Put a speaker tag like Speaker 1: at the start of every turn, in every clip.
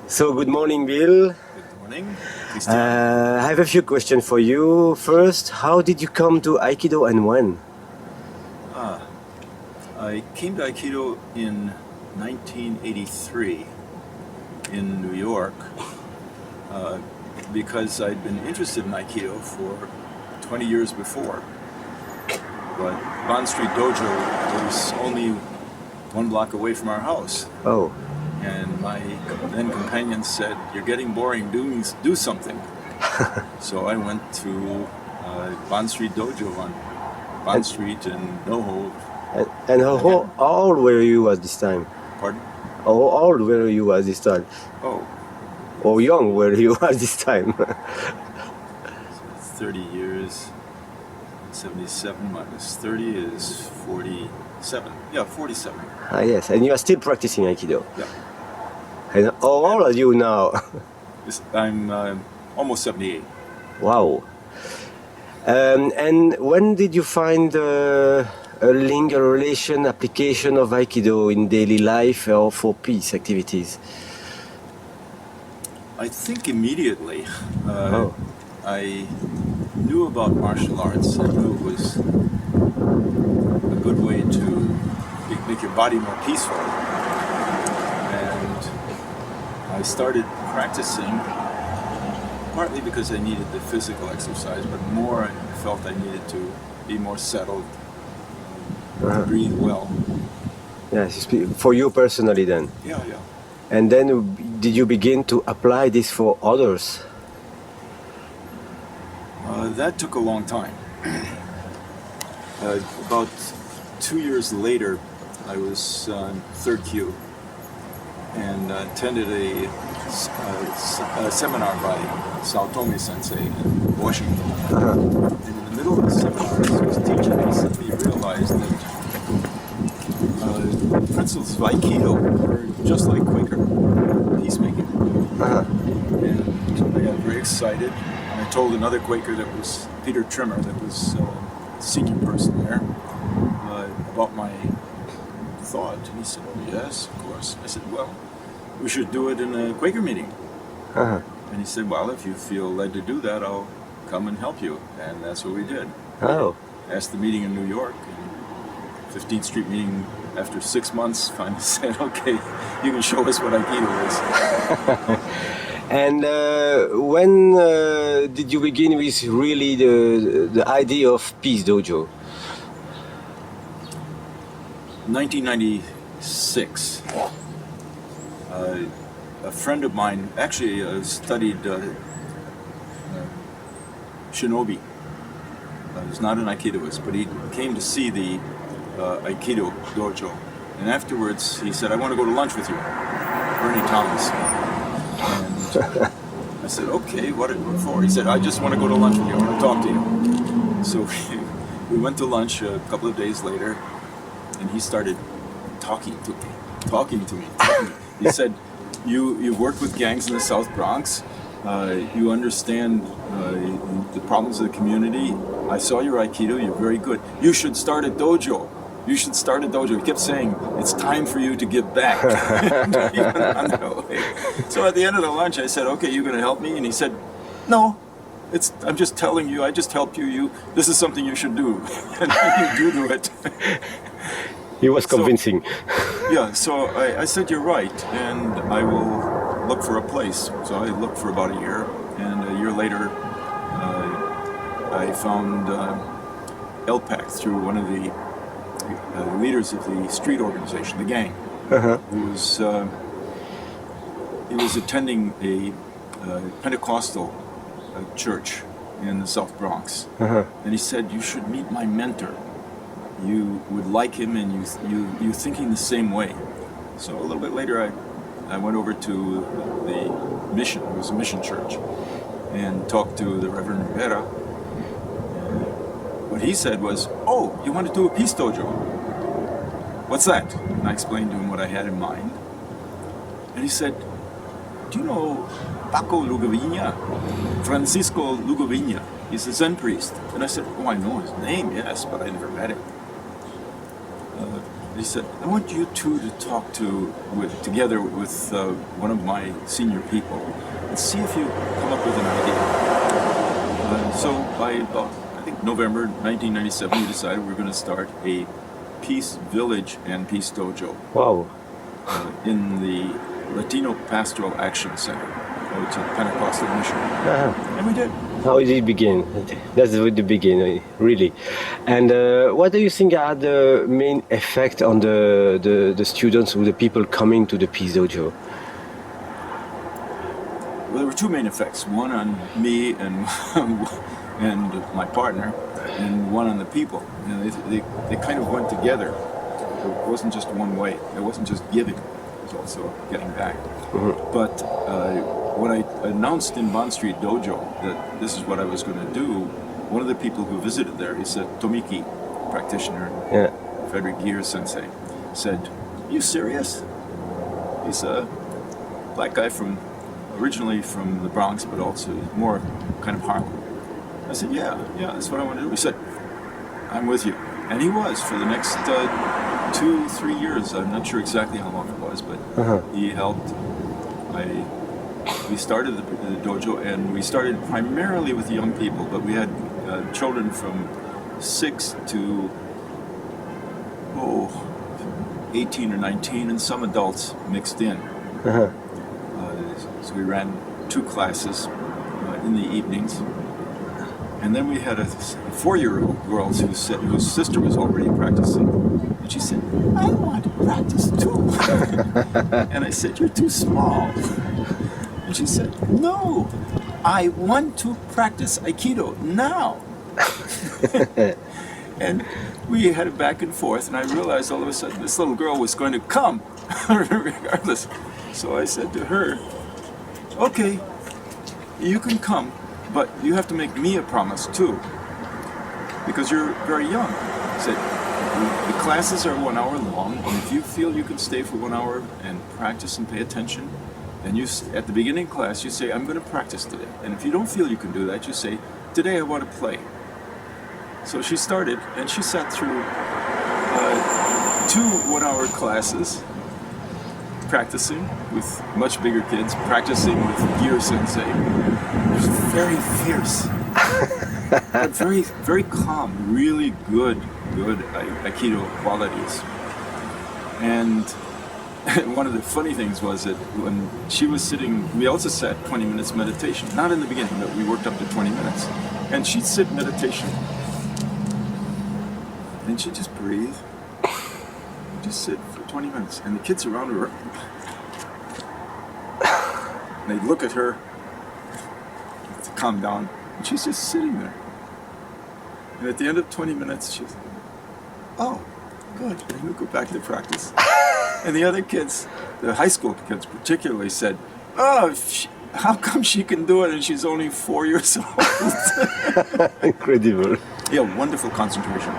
Speaker 1: So good morning, Bill.
Speaker 2: Good morning.
Speaker 1: I have a few questions for you. First, how did you come to Aikido and when?
Speaker 2: I came to Aikido in 1983 in New York because I'd been interested in Aikido for 20 years before. But Bond Street Dojo was only 1 block away from our house.
Speaker 1: Oh,
Speaker 2: And my then companion said, "You're getting boring, do something." So I went to Bond Street Dojo on Bond Street in NoHo.
Speaker 1: and how old were you at this time?
Speaker 2: Pardon?
Speaker 1: How old were you at this time?
Speaker 2: Oh,
Speaker 1: Or young were you at this time?
Speaker 2: 30 years. 77 minus 30 is 47. Yeah, 47.
Speaker 1: Yes, and you are still practicing Aikido.
Speaker 2: Yeah.
Speaker 1: And how old are you now?
Speaker 2: I'm almost 78.
Speaker 1: Wow. And when did you find a link, a relation, application of Aikido in daily life or for peace activities?
Speaker 2: I think immediately.
Speaker 1: Oh.
Speaker 2: I knew about martial arts. I knew it was a good way to make your body more peaceful. And I started practicing partly because I needed the physical exercise, but more I felt I needed to be more settled, to breathe well.
Speaker 1: Yes, for you personally then.
Speaker 2: Yeah.
Speaker 1: And then did you begin to apply this for others?
Speaker 2: That took a long time. About 2 years later, I was in third Q and attended a seminar by Saotome Sensei in Washington. And in the middle of the seminar, as he was teaching, he suddenly realized that principles of Aikido are just like Quaker peacemaking. And I got very excited. I told another Quaker that was Peter Trimmer, that was a senior person there, about my thought. And he said, "Oh, yes, of course." I said, "Well, we should do it in a Quaker meeting." And he said, "Well, if you feel led to do that, I'll come and help you." And that's what we did.
Speaker 1: Oh.
Speaker 2: Asked the meeting in New York, and 15th Street meeting, after 6 months, finally said, "Okay, you can show us what Aikido is."
Speaker 1: And when did you begin with really the idea of Peace Dojo?
Speaker 2: 1996. A friend of mine actually studied shinobi. He's not an Aikidoist, but he came to see the Aikido dojo. And afterwards he said, "I want to go to lunch with you, Bernie Thomas." And I said, "Okay, what for?" He said, "I just want to go to lunch with you. I want to talk to you." So we went to lunch a couple of days later, and he started talking to me. He said, "You've worked with gangs in the South Bronx. You understand the problems of the community. I saw your Aikido. You're very good. You should start a dojo. You should start a dojo." He kept saying, "It's time for you to give back." So at the end of the lunch, I said, "Okay, you're going to help me?" And he said, "No, I'm just telling you. I just helped you. This is something you should do." And you do it.
Speaker 1: He was convincing.
Speaker 2: So I said, "You're right, and I will look for a place." So I looked for about a year, and a year later, I found LPAC through one of the leaders of the street organization, the gang, he was attending a Pentecostal church in the South Bronx, and he said, "You should meet my mentor. You would like him, and you're thinking the same way." So a little bit later, I went over to the mission. It was a mission church, and talked to the Reverend Rivera. What he said was, "Oh, you want to do a peace dojo? What's that?" And I explained to him what I had in mind. And he said, "Do you know Paco Lugaviña? Francisco Lugaviña. He's a Zen priest." And I said, "Oh, I know his name, yes, but I never met him." He said, I want you two to talk together with one of my senior people and see if you come up with an idea. So by about, I think, November 1997, we decided we were going to start a peace village and peace dojo.
Speaker 1: Wow.
Speaker 2: In the Latino Pastoral Action Center. It's a Pentecostal mission.
Speaker 1: Uh-huh.
Speaker 2: And we did.
Speaker 1: How did it begin? That's the beginning, really. And what do you think are the main effect on the students or the people coming to the Peace Dojo?
Speaker 2: Well, there were two main effects. One on me and and my partner, and one on the people. You know, they kind of went together. It wasn't just one way. It wasn't just giving. It was also getting back. Mm-hmm. But when I announced in Bond Street Dojo that this is what I was going to do, one of the people who visited there, he's a Tomiki practitioner, Frederick Gear Sensei, said, "Are you serious?" He's a black guy originally from the Bronx, but also more kind of Harlem. I said, yeah, that's what I want to do. He said, I'm with you. And he was for the next 2-3 years. I'm not sure exactly how long it was, but he helped. We started the dojo, and we started primarily with young people, but we had children from 6 to 18 or 19, and some adults mixed in. So we ran 2 classes in the evenings. And then we had a 4-year-old girl whose sister was already practicing. And she said, I want to practice too. And I said, you're too small. And she said, no, I want to practice Aikido now. And we had it back and forth, and I realized all of a sudden this little girl was going to come, regardless. So I said to her, okay, you can come, but you have to make me a promise too, because you're very young. I said, the classes are 1 hour long, and if you feel you can stay for 1 hour and practice and pay attention, then you, at the beginning class, you say, I'm going to practice today. And if you don't feel you can do that, you say, today I want to play. So she started, and she sat through 2 1-hour classes, practicing with much bigger kids, practicing with Gear Sensei. It was very fierce, but very, very calm, really good Aikido qualities. And one of the funny things was that when she was sitting, we also sat 20 minutes meditation, not in the beginning, but we worked up to 20 minutes. And she'd sit meditation, and she'd just breathe, just sit for 20 minutes, and the kids around her, they'd look at her to calm down, and she's just sitting there. And at the end of 20 minutes, she's, oh, good, and we go back to practice. And the other kids, the high school kids particularly, said, oh, how come she can do it and she's only 4 years old?
Speaker 1: Incredible.
Speaker 2: Yeah, wonderful concentration.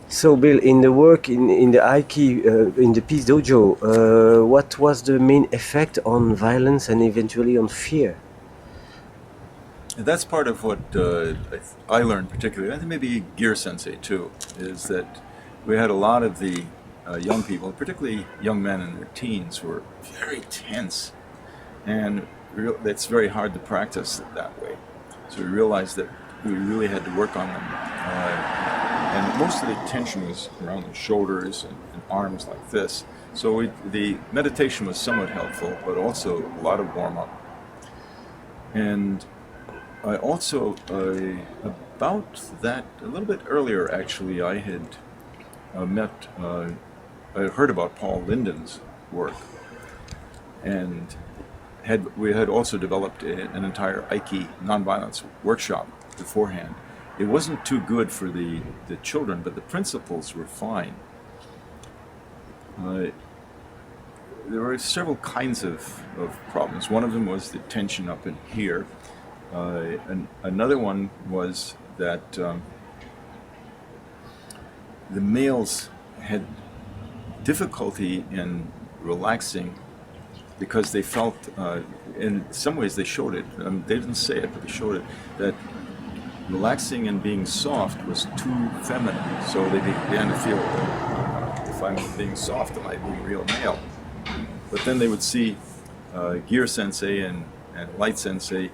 Speaker 1: So, Bill, in the work in the Aiki, in the Peace Dojo, what was the main effect on violence and eventually on fear?
Speaker 2: And that's part of what I learned particularly, and maybe Gear Sensei too, is that we had a lot of the young people, particularly young men in their teens, were very tense, and it's very hard to practice that way. So we realized that we really had to work on them. And most of the tension was around the shoulders and arms like this. So the meditation was somewhat helpful, but also a lot of warm-up. And I also, about that, a little bit earlier actually, I had I heard about Paul Linden's work, and we had also developed an entire Aiki nonviolence workshop beforehand. It wasn't too good for the children, but the principles were fine. There were several kinds of problems. One of them was the tension up in here. And another one was that the males had difficulty in relaxing because they felt, in some ways they showed it, they didn't say it, but they showed it, that relaxing and being soft was too feminine. So they began to feel, if I'm being soft, am I being real male? But then they would see Gear Sensei and Light Sensei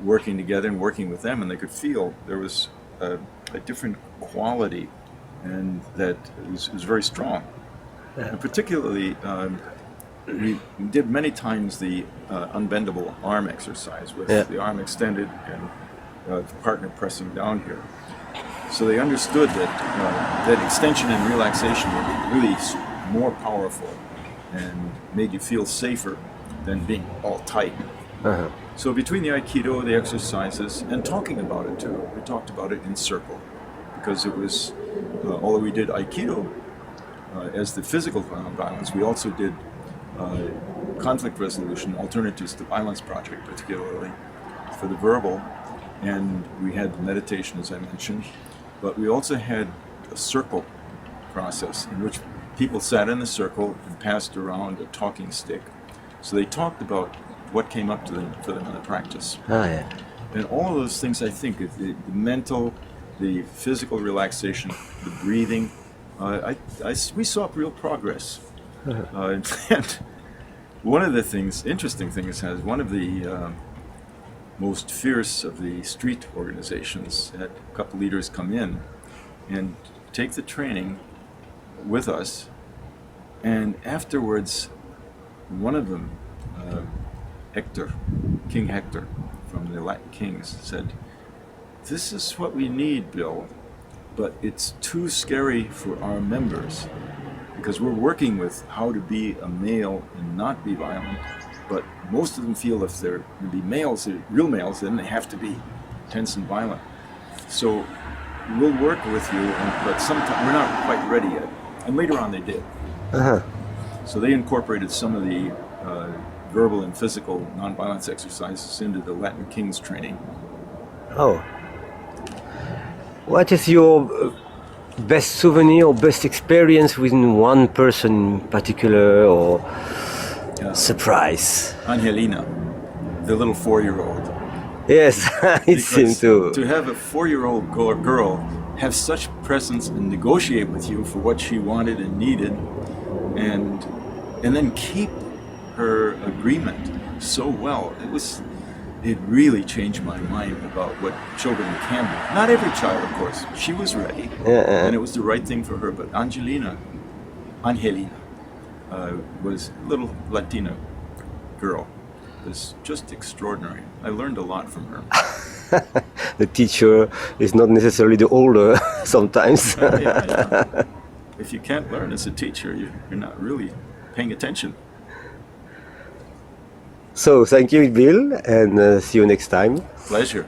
Speaker 2: working together and working with them, and they could feel there was a different quality, and that was very strong. And particularly, we did many times the unbendable arm exercise with the arm extended and the partner pressing down here. So they understood that extension and relaxation were really more powerful and made you feel safer than being all tight. So between the Aikido, the exercises, and talking about it too, we talked about it in circle, because it was, although we did Aikido as the physical violence, we also did conflict resolution, alternatives to violence project, particularly for the verbal, and we had meditation, as I mentioned, but we also had a circle process in which people sat in the circle and passed around a talking stick. So they talked about what came up to them for them in the practice. And all of those things, I think, the mental, the physical relaxation, the breathing, we saw real progress. And one of the things, interesting things, has one of the most fierce of the street organizations had a couple leaders come in and take the training with us, and afterwards one of them, King Hector from the Latin Kings, said, "This is what we need, Bill, but it's too scary for our members, because we're working with how to be a male and not be violent, but most of them feel if they're going to be males, real males, then they have to be tense and violent. So we'll work with you, but sometimes we're not quite ready yet." And later on they did. So they incorporated some of the verbal and physical nonviolence exercises into the Latin Kings training.
Speaker 1: Oh. What is your best souvenir or best experience with one person in particular, or surprise?
Speaker 2: Angelina, the little 4-year-old.
Speaker 1: Yes, it seems to
Speaker 2: have a 4-year-old girl have such presence and negotiate with you for what she wanted and needed, and then keep her agreement so well. It really changed my mind about what children can be. Not every child, of course. She was ready, and it was the right thing for her. But Angelina was a little Latina girl. It was just extraordinary. I learned a lot from her.
Speaker 1: The teacher is not necessarily the older sometimes.
Speaker 2: Yeah. If you can't learn as a teacher, you're not really paying attention.
Speaker 1: So thank you, Bill, and see you next time.
Speaker 2: Pleasure.